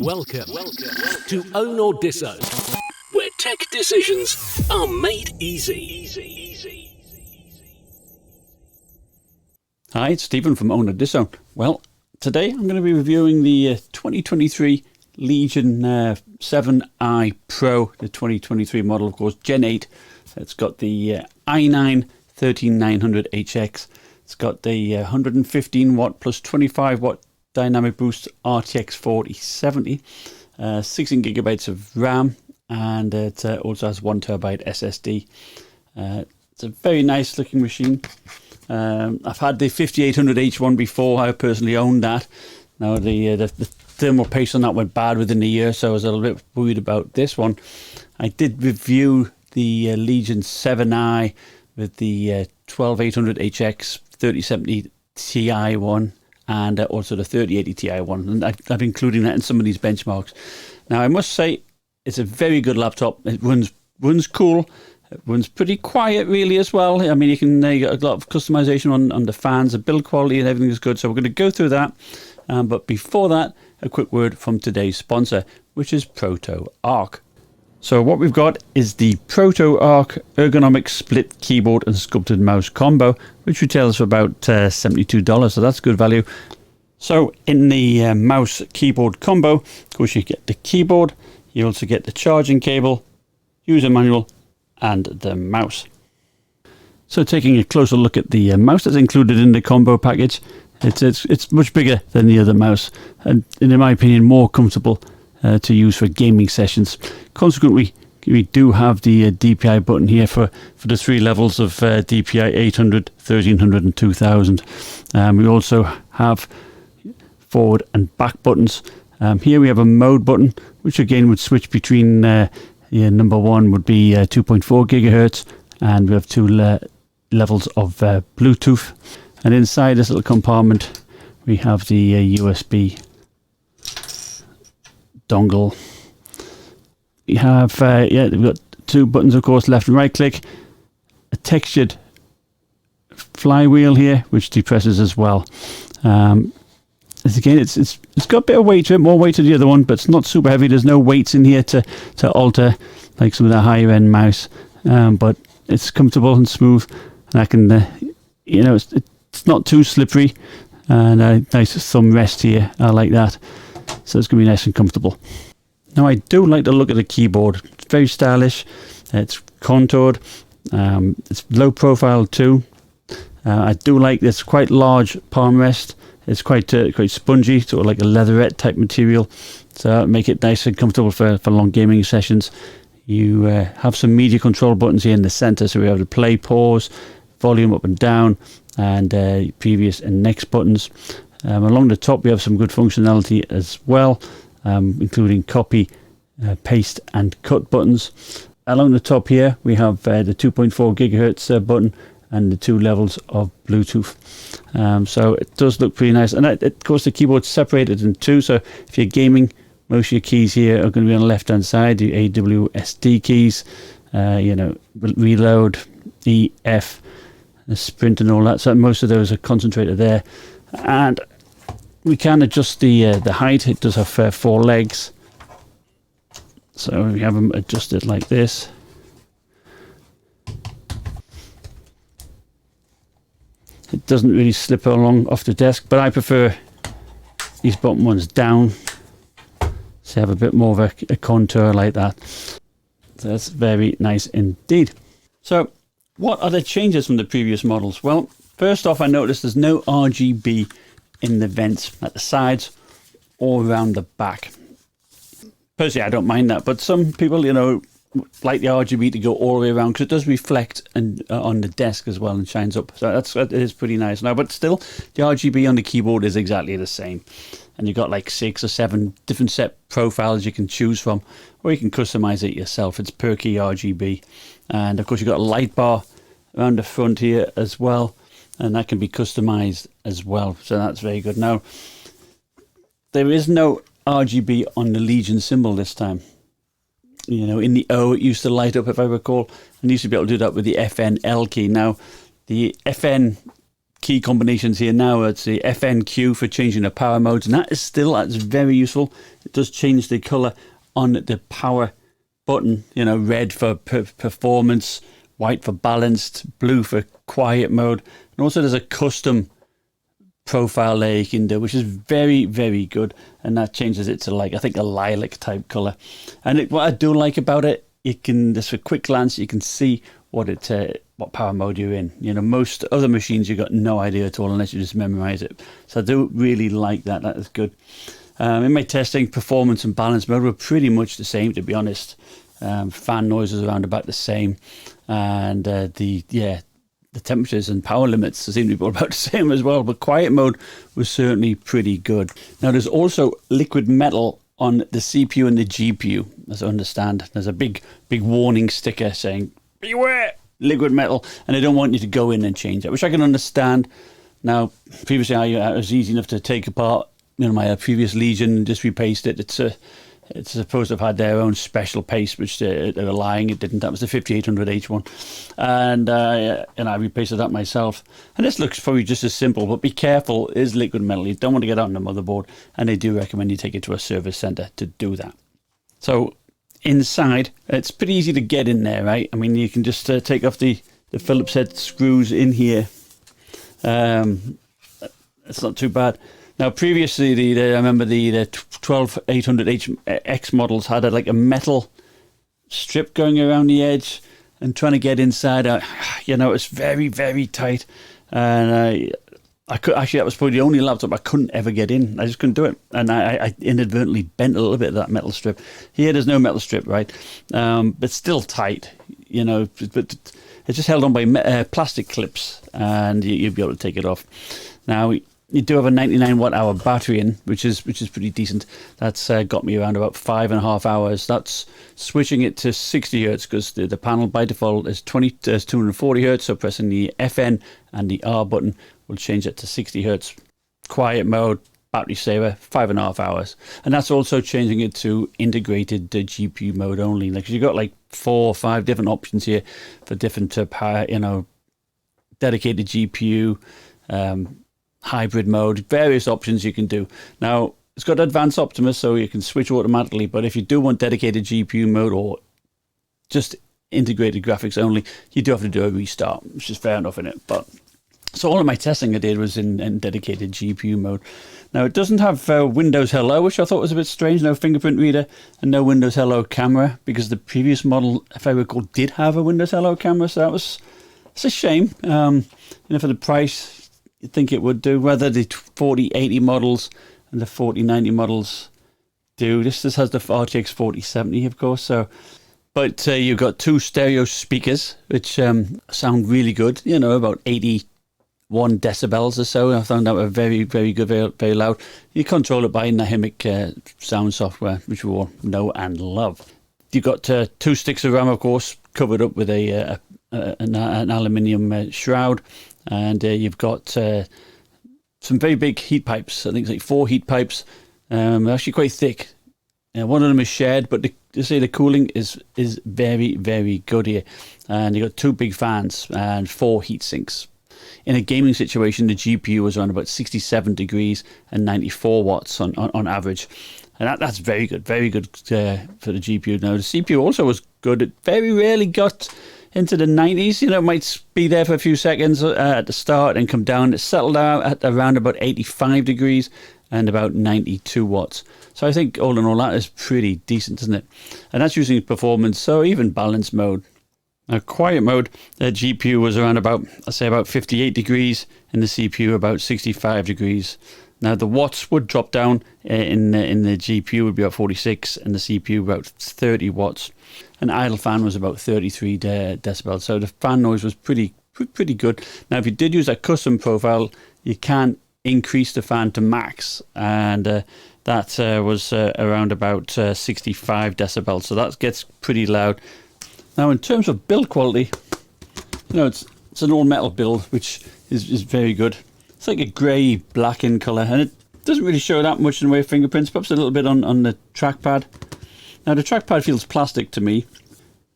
Welcome to OWNorDisown, where tech decisions are made easy. Hi, it's Stephen from OWNorDisown. Well, today I'm going to be reviewing the 2023 Legion 7i Pro, the 2023 model, of course, Gen 8. It's got the i9 13900HX. It's got the 115 watt plus 25 watt dynamic boost RTX 4070, 16 gigabytes of RAM, and it also has 1 terabyte SSD. It's a very nice looking machine. I've had the 5800H1 before. I personally owned that. Now the thermal paste on that went bad within a year, so I was a little bit worried about this one. I did review the Legion 7i with the 12800HX 3070 Ti one, and also the 3080 Ti one, and I've been including that in some of these benchmarks. Now I must say it's a very good laptop. It runs cool. It runs pretty quiet really as well. I mean, you get a lot of customization on the fans. The build quality and everything is good, so we're going to go through that. But before that, a quick word from today's sponsor, which is Protoarc. So what we've got is the Protoarc Ergonomic split keyboard and sculpted mouse combo, which retails for about $72, so that's good value. So in the mouse keyboard combo, of course, you get the keyboard, you also get the charging cable, user manual, and the mouse. So taking a closer look at the mouse that's included in the combo package, it's much bigger than the other mouse, and in my opinion more comfortable to use for gaming sessions. Consequently, we do have the DPI button here for the 3 levels of DPI: 800, 1300 and 2000. We also have forward and back buttons. Here we have a mode button, which again would switch between number 1 would be 2.4 gigahertz, and we have 2 levels of Bluetooth. And inside this little compartment we have the USB dongle. We have we've got 2 buttons, of course, left and right click, a textured flywheel here which depresses as well. Again, it's got a bit of weight to it, more weight to the other one, but it's not super heavy. There's no weights in here to alter like some of the higher end mouse, but it's comfortable and smooth, and I can it's not too slippery, and a nice thumb rest here. I like that, so it's gonna be nice and comfortable. Now I do like the look of the keyboard. It's very stylish. It's contoured. It's low profile too. I do like this quite large palm rest. It's quite spongy, sort of like a leatherette type material, so make it nice and comfortable for long gaming sessions. You have some media control buttons here in the center, so we have the play, pause, volume up and down, and previous and next buttons. Along the top we have some good functionality as well, including copy, paste and cut buttons. Along the top here we have the 2.4 gigahertz button and the 2 levels of Bluetooth. So it does look pretty nice, and of course the keyboard's separated in 2, so if you're gaming, most of your keys here are going to be on the left hand side, the AWSD keys, reload, E, F, sprint and all that, so most of those are concentrated there. And we can adjust the height. It does have 4 legs, so we have them adjusted like this. It doesn't really slip along off the desk, but I prefer these bottom ones down, so have a bit more of a contour like that. So that's very nice indeed. So what are the changes from the previous models? Well, first off, I noticed there's no RGB in the vents at the sides or around the back. Personally, I don't mind that, but some people, like the RGB to go all the way around, because it does reflect and on the desk as well and shines up. So that is pretty nice. Now, but still, the RGB on the keyboard is exactly the same, and you've got like 6 or 7 different set profiles you can choose from, or you can customize it yourself. It's per key RGB, and of course you've got a light bar around the front here as well, and that can be customized as well, so that's very good. Now there is no RGB on the Legion symbol this time. In the O it used to light up, if I recall, and used to be able to do that with the FNL key. Now the FN key combinations here now, it's the FNQ for changing the power modes, and that's very useful. it does change the color on the power button. You know, red for performance, white for balanced, blue for quiet mode, and also there's a custom profile there you can do, which is very, very good, and that changes it to, like, I think a lilac type color. And what I do like about it, you can just, for a quick glance, you can see what power mode you're in. You know, most other machines you got no idea at all unless you just memorize it. So I do really like that. That is good. In my testing, performance and balance mode were pretty much the same, to be honest. Fan noises around about the same, and the temperatures and power limits seem to be about the same as well, but quiet mode was certainly pretty good. Now, there's also liquid metal on the CPU and the GPU, as I understand. There's a big warning sticker saying, beware, liquid metal, and they don't want you to go in and change it, which I can understand. Now, previously I was easy enough to take apart, you know, my previous Legion and just repaste it. It's supposed to have had their own special paste, which they were lying, it didn't. That was the 5800H one. And I repasted that myself. And this looks probably just as simple, but be careful, it is liquid metal. You don't want to get on the motherboard, and they do recommend you take it to a service center to do that. So inside, it's pretty easy to get in there, right? I mean, you can just take off the Phillips head screws in here. It's not too bad. Now, previously, I remember the 12800HX models had a metal strip going around the edge, and trying to get inside, you know, it's very, very tight. And I could actually, that was probably the only laptop I couldn't ever get in. I just couldn't do it, and I inadvertently bent a little bit of that metal strip. Here, there's no metal strip, right? But still tight, you know. But it's just held on by plastic clips, and you'll be able to take it off. Now, you do have a 99 watt hour battery in, which is pretty decent. That's got me around about 5.5 hours. That's switching it to 60 hertz, because the panel by default is 240 hertz. So pressing the FN and the R button will change it to 60 hertz. Quiet mode, battery saver, 5.5 hours. And that's also changing it to integrated GPU mode only. Like, you've got like 4 or 5 different options here for different power, you know, dedicated GPU, hybrid mode, various options you can do. Now, it's got advanced Optimus, so you can switch automatically, but if you do want dedicated GPU mode or just integrated graphics only, you do have to do a restart, which is fair enough in it. But so all of my testing I did was in dedicated GPU mode. Now, it doesn't have Windows Hello, which I thought was a bit strange. No fingerprint reader and no Windows Hello camera, because the previous model, if I recall, did have a Windows Hello camera, so it's a shame. You know, for the price, you'd think it would do. Whether the 4080 models and the 4090 models do. This has the RTX 4070, of course. So, but you've got 2 stereo speakers, which sound really good. You know, about 81 decibels or so. I found that were very, very good, very, very loud. You control it by Nahimic sound software, which we all know and love. You've got 2 sticks of RAM, of course, covered up with an aluminium shroud. And you've got some very big heat pipes. I think it's like 4 heat pipes. They're actually quite thick. One of them is shared, but the cooling is very, very good here. And you've got 2 big fans and 4 heat sinks. In a gaming situation, the GPU was around about 67 degrees and 94 watts on average. And that's very good for the GPU. Now, the CPU also was good. It very rarely got into the 90s. You know, it might be there for a few seconds at the start and come down. It settled out at around about 85 degrees and about 92 watts. So I think all in all, that is pretty decent, isn't it? And that's using performance, so even balance mode. Now, quiet mode, the GPU was around about, I'd say about 58 degrees and the CPU about 65 degrees. Now, the watts would drop down in the GPU would be about 46 and the CPU about 30 watts. An idle fan was about 33 decibels, so the fan noise was pretty good. Now, if you did use a custom profile, you can increase the fan to max, and that was around about 65 decibels, so that gets pretty loud. Now, in terms of build quality, you know, it's an all metal build, which is very good. It's like a grey black in colour, and it doesn't really show that much in the way of fingerprints, perhaps a little bit on the trackpad. Now, the trackpad feels plastic to me.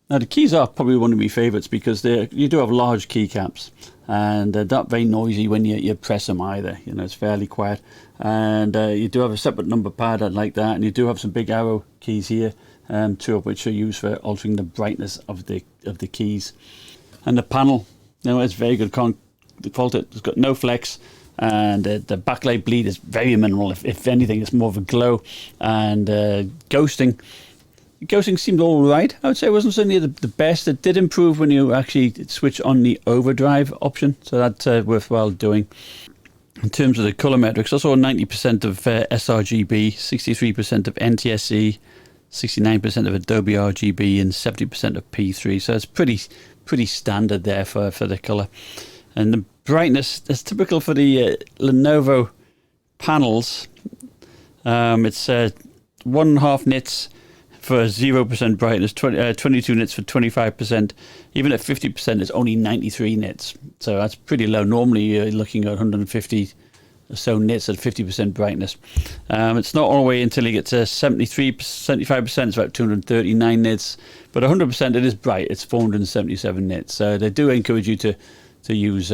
Now the keys are probably one of my favourites because you do have large keycaps, and they're not very noisy when you press them either. You know, it's fairly quiet, and you do have a separate number pad. I like that, and you do have some big arrow keys here, two of which are used for altering the brightness of the keys. And the panel, you know, it's very good default. It's got no flex, and the backlight bleed is very minimal. If anything, it's more of a glow, and ghosting seemed all right. I would say it wasn't certainly the best. It did improve when you actually switch on the overdrive option, so that's worthwhile doing. In terms of the color metrics, I saw 90% of sRGB, 63% of NTSC, 69% of Adobe RGB, and 70% of P3. So it's pretty standard there for the color. And the brightness is typical for the Lenovo panels. It's 1.5 nits for 0% brightness, 22 nits for 25%. Even at 50%, it's only 93 nits. So that's pretty low. Normally, you're looking at 150 or so nits at 50% brightness. It's not all the way until you get to 75%, it's about 239 nits. But 100%, it is bright. It's 477 nits. So they do encourage you to use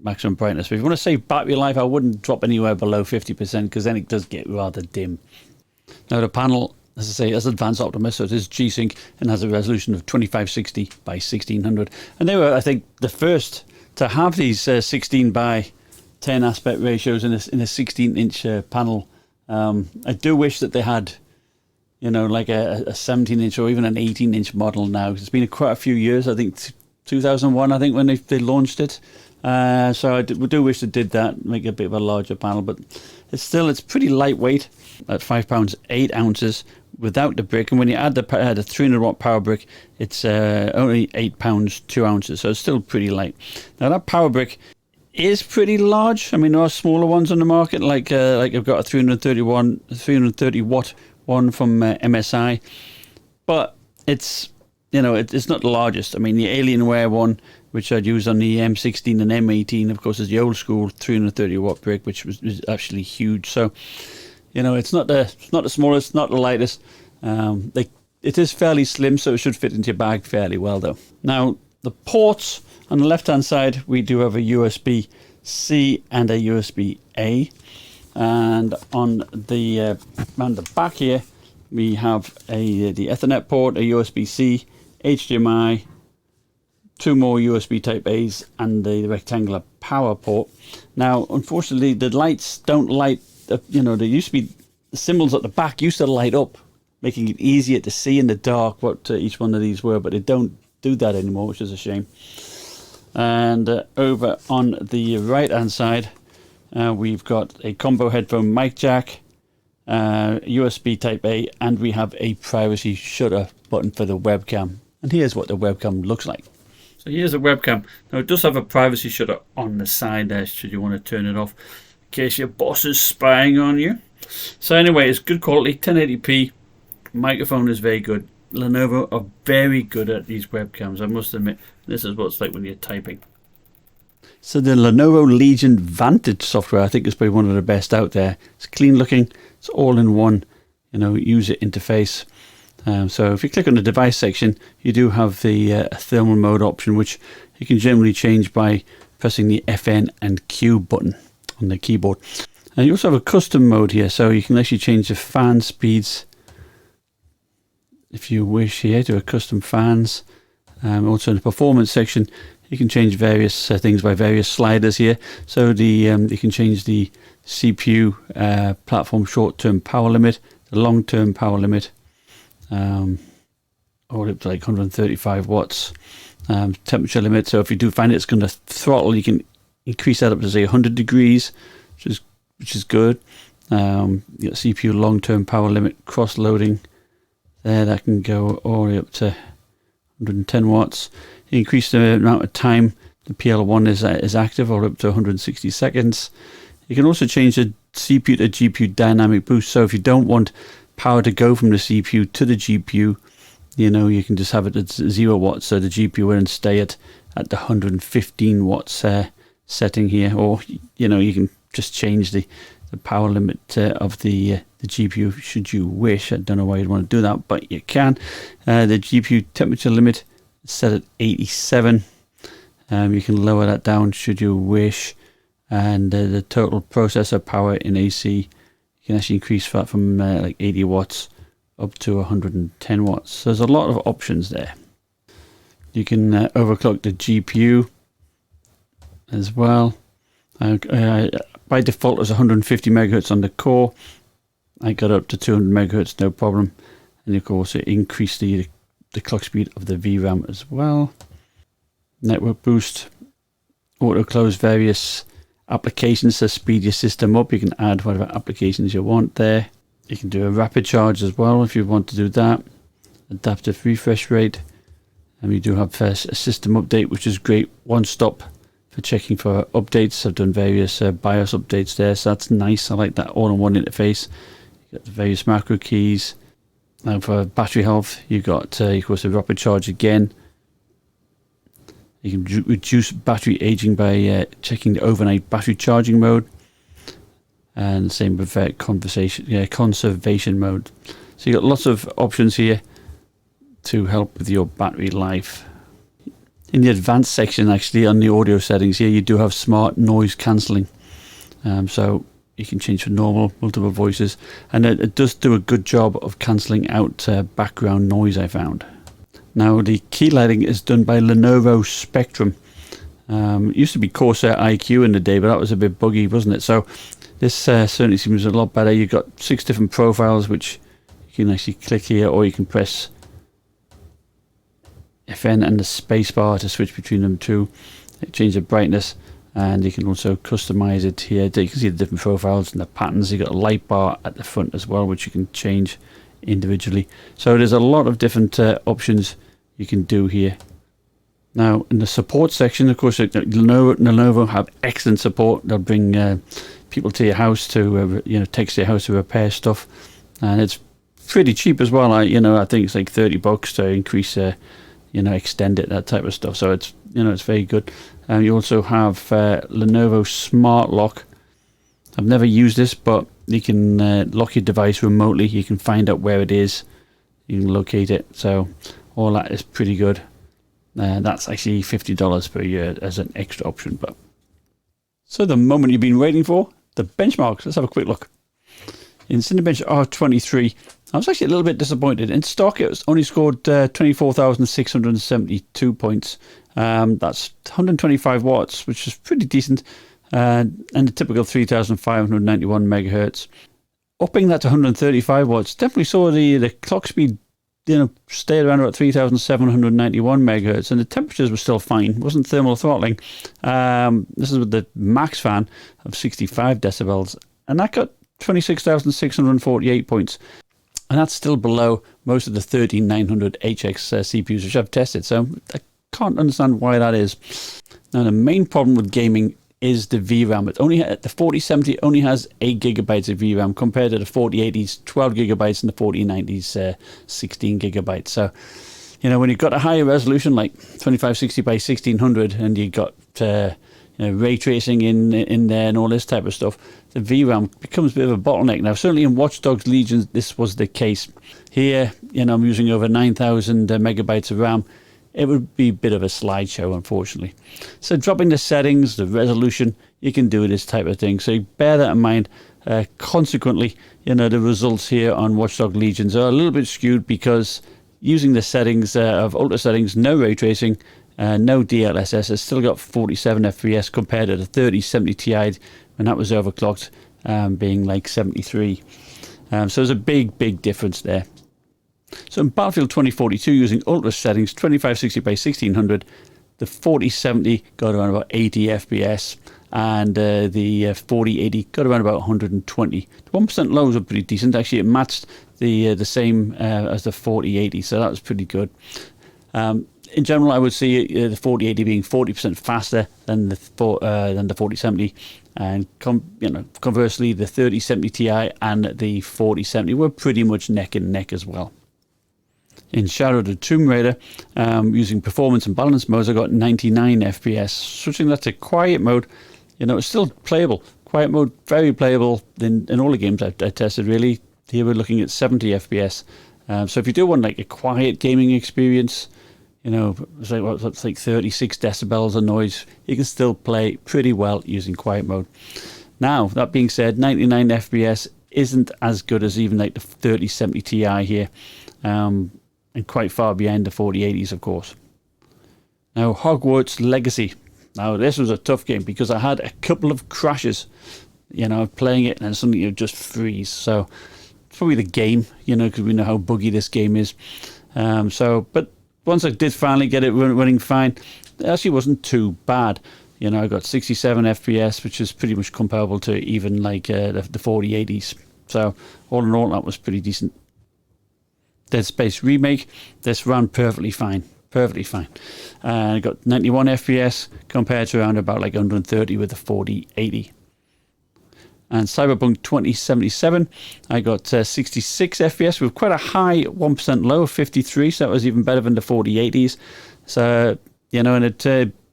maximum brightness. But if you want to save battery life, I wouldn't drop anywhere below 50% because then it does get rather dim. Now the panel, as I say, is advanced Optimus, so it is G-Sync and has a resolution of 2560 by 1600. And they were, I think, the first to have these 16 by 10 aspect ratios in a 16-inch panel. I do wish that they had, you know, like a 17-inch or even an 18-inch model now. It's been quite a few years, I think 2001, I think, when they launched it. So I do wish they did that, make a bit of a larger panel, but it's pretty lightweight at 5 pounds 8 ounces without the brick. And when you add the 300 watt power brick, it's only 8 pounds 2 ounces. So it's still pretty light. Now that power brick is pretty large. I mean, there are smaller ones on the market, like I've got a 330 watt one from MSI, but it's, you know, it's not the largest. I mean, the Alienware one, which I'd use on the M16 and M18, of course, is the old school 330 watt brick, which was actually huge. So, you know, it's not the smallest, not the lightest. It is fairly slim, so it should fit into your bag fairly well, though. Now, the ports on the left-hand side, we do have a USB-C and a USB-A, and on the back here, we have the Ethernet port, a USB-C, HDMI, 2 more USB Type A's, and the rectangular power port. Now, unfortunately, the lights don't light up. You know, there used to be the symbols at the back used to light up, making it easier to see in the dark what each one of these were, but they don't do that anymore, which is a shame. And over on the right hand side, we've got a combo headphone mic jack, USB Type A, and we have a privacy shutter button for the webcam. And here's what the webcam looks like. So here's the webcam. Now it does have a privacy shutter on the side there, should you want to turn it off in case your boss is spying on you. So anyway, it's good quality, 1080p. Microphone is very good. Lenovo are very good at these webcams, I must admit. This is what it's like when you're typing. So the Lenovo Legion Vantage software, I think, is probably one of the best out there. It's clean looking. It's all in one, you know, user interface. So if you click on the device section, you do have the thermal mode option, which you can generally change by pressing the FN and Q button on the keyboard. And you also have a custom mode here, so you can actually change the fan speeds if you wish here to a custom fans. Also in the performance section, you can change various things by various sliders here. So you can change the CPU platform short-term power limit, the long-term power limit, or up to like 135 watts. Temperature limit, so if you do find it's going to throttle, you can increase that up to say 100 degrees, which is good. You got CPU long-term power limit, cross-loading there, that can go all the way up to 110 watts. You increase the amount of time the PL1 is active, or up to 160 seconds. You can also change the CPU to GPU dynamic boost, so if you don't want power to go from the CPU to the GPU, you know, you can just have it at 0 watts, so the GPU will stay at the 115 watts setting here, or, you know, you can just change the power limit of the the GPU should you wish. I don't know why you'd want to do that, but you can. The GPU temperature limit is set at 87. You can lower that down should you wish. And the total processor power in AC, you can actually increase that from like 80 watts up to 110 watts. So there's a lot of options there. You can overclock the GPU as well. By default, it's 150 megahertz on the core. I got up to 200 megahertz, no problem. And you can also increase the clock speed of the VRAM as well. Network boost, auto close various applications to speed your system up. You can add whatever applications you want there. You can do a rapid charge as well if you want to do that. Adaptive refresh rate. And we do have a system update, which is great. One stop for checking for updates. I've done various BIOS updates there, so that's nice. I like that all-in-one interface. You got the various macro keys. Now for battery health, you got of course a rapid charge again. You can reduce battery aging by checking the overnight battery charging mode, and the same with conservation mode. So you got lots of options here to help with your battery life. In the advanced section, actually, on the audio settings here, you do have smart noise cancelling. So you can change for normal, multiple voices, and it does do a good job of cancelling out background noise, I found. Now the key lighting is done by Lenovo Spectrum. It used to be Corsair IQ in the day, but that was a bit buggy, wasn't it? So this certainly seems a lot better. You've got 6 different profiles, which you can actually click here, or you can press FN and the spacebar to switch between them two. Change the brightness, and you can also customize it here. You can see the different profiles and the patterns. You've got a light bar at the front as well, which you can change individually. So there's a lot of different options you can do here. Now in the support section, of course, Lenovo have excellent support. They'll bring people to your house to text your house to repair stuff, and it's pretty cheap as well. I think it's like $30 to increase extend it, that type of stuff. So it's it's very good. You also have Lenovo Smart Lock. I've never used this, but you can lock your device remotely. You can find out where it is. You can locate it. So all that is pretty good. That's actually $50 per year as an extra option. But so the moment you've been waiting for, the benchmarks. Let's have a quick look. In Cinebench R23, I was actually a little bit disappointed. In stock, it was only scored 24,672 points. That's 125 watts, which is pretty decent. And the typical 3,591 megahertz. Upping that to 135 watts, definitely saw the clock speed stay around about 3,791 megahertz, and the temperatures were still fine. It wasn't thermal throttling. This is with the max fan of 65 decibels, and that got 26,648 points. And that's still below most of the 13900HX CPUs which I've tested, so I can't understand why that is. Now the main problem with gaming is the VRAM. The 4070 only has 8 gigabytes of VRAM compared to the 4080's 12 gigabytes and the 4090's 16 gigabytes. So, when you've got a higher resolution like 2560 by 1600 and you've got ray tracing in there and all this type of stuff, the VRAM becomes a bit of a bottleneck. Now, certainly in Watch Dogs Legion, this was the case. Here, I'm using over 9,000 megabytes of RAM. It would be a bit of a slideshow, unfortunately. So dropping the settings, the resolution, you can do this type of thing. So bear that in mind. Consequently, the results here on Watch Dogs Legions are a little bit skewed because using the settings of ultra settings, no ray tracing, no DLSS, it's still got 47 FPS compared to the 3070 Ti when that was overclocked, being like 73. So there's a big difference there. So in Battlefield 2042, using ultra settings, 2560 by 1600, the 4070 got around about 80 FPS, and the 4080 got around about 120. The 1% lows are pretty decent. Actually, it matched the same as the 4080, so that was pretty good. In general, I would see the 4080 being 40% faster than the 4070, and conversely, the 3070 Ti and the 4070 were pretty much neck and neck as well. In Shadow of the Tomb Raider, using performance and balance modes, I got 99 FPS. Switching that to quiet mode, it's still playable. Quiet mode, very playable in all the games I tested, really. Here we're looking at 70 FPS. So if you do want like a quiet gaming experience, you know, it's like 36 decibels of noise, you can still play pretty well using quiet mode. Now, that being said, 99 FPS isn't as good as even like the 3070 Ti here, and quite far behind the 4080s, of course. Now, Hogwarts Legacy. Now, this was a tough game because I had a couple of crashes, you know, playing it and suddenly it would just freeze. So, it's probably the game, you know, because we know how buggy this game is. But once I did finally get it running fine, it actually wasn't too bad. You know, I got 67 FPS, which is pretty much comparable to even like the 4080s. So, all in all, that was pretty decent. Dead Space Remake, this ran perfectly fine. Perfectly fine. I got 91 FPS compared to around about like 130 with the 4080. And Cyberpunk 2077, I got 66 FPS with quite a high 1% low of 53, so that was even better than the 4080s. So, you know, and it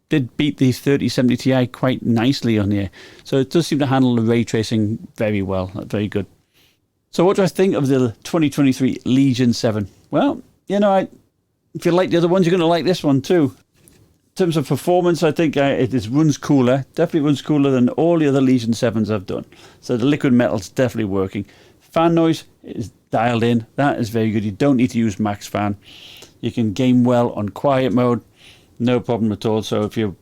did beat the 3070 Ti quite nicely on here. So it does seem to handle the ray tracing very well. That's very good. So what do I think of the 2023 Legion 7? Well, you know, if you like the other ones, you're going to like this one too. In terms of performance, I think it runs cooler. Definitely runs cooler than all the other Legion 7s I've done. So the liquid metal's definitely working. Fan noise is dialed in. That is very good. You don't need to use max fan. You can game well on quiet mode. No problem at all. So if you're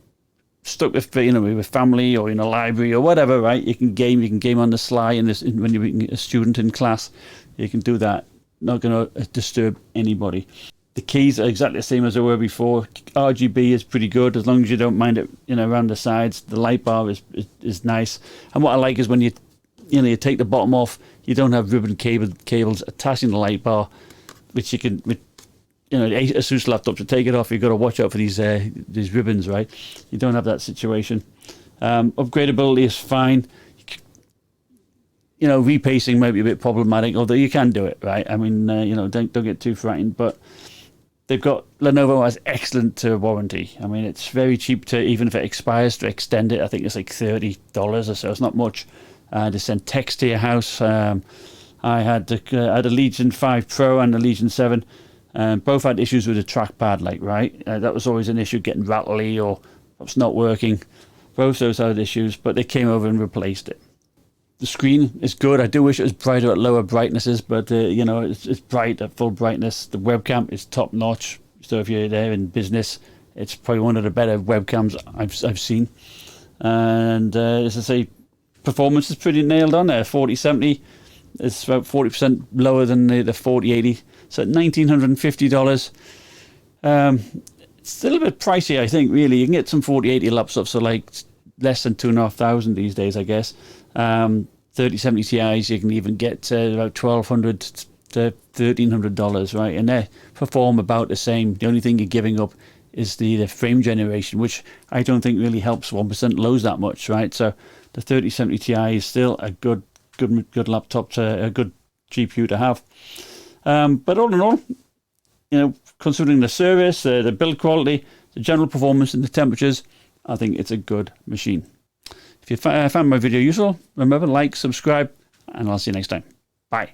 stuck with, you know, with family or in a library or whatever, right, you can game. You can game on the sly when you're a student in class. You can do that. Not going to disturb anybody. The keys are exactly the same as they were before. RGB is pretty good as long as you don't mind it, you know, around the sides. The light bar is nice. And what I like is when you take the bottom off, you don't have ribbon cables attaching the light bar, which you can, with, you know, Asus laptops, to take it off, you've got to watch out for these ribbons, right? You don't have that situation. Upgradability is fine. You know, repacing might be a bit problematic, although you can do it, right? I mean, you know, don't get too frightened, but Lenovo has excellent warranty. I mean, it's very cheap to, even if it expires, to extend it. I think it's like $30 or so. It's not much. They send text to your house. I had a Legion 5 Pro and a Legion 7. Both had issues with the trackpad, like, right? That was always an issue, getting rattly or it's not working. Both those had issues, but they came over and replaced it. The screen is good. I do wish it was brighter at lower brightnesses, but you know, it's bright at full brightness. The webcam is top notch. So if you're there in business, it's probably one of the better webcams I've seen. And as I say, performance is pretty nailed on there. 4070 is about 40% lower than the 4080. So at $1,950. It's a little bit pricey, I think. Really, you can get some 4080 laptops for like less than $2,500 these days, I guess. 3070 Ti's you can even get about $1,200 to $1,300, right? And they perform about the same. The only thing you're giving up is the frame generation, which I don't think really helps 1% lows that much, right? So the 3070 Ti is still a good laptop, a good GPU to have. But all in all, you know, considering the service, the build quality, the general performance, and the temperatures, I think it's a good machine. If you found my video useful, remember, like, subscribe, and I'll see you next time. Bye.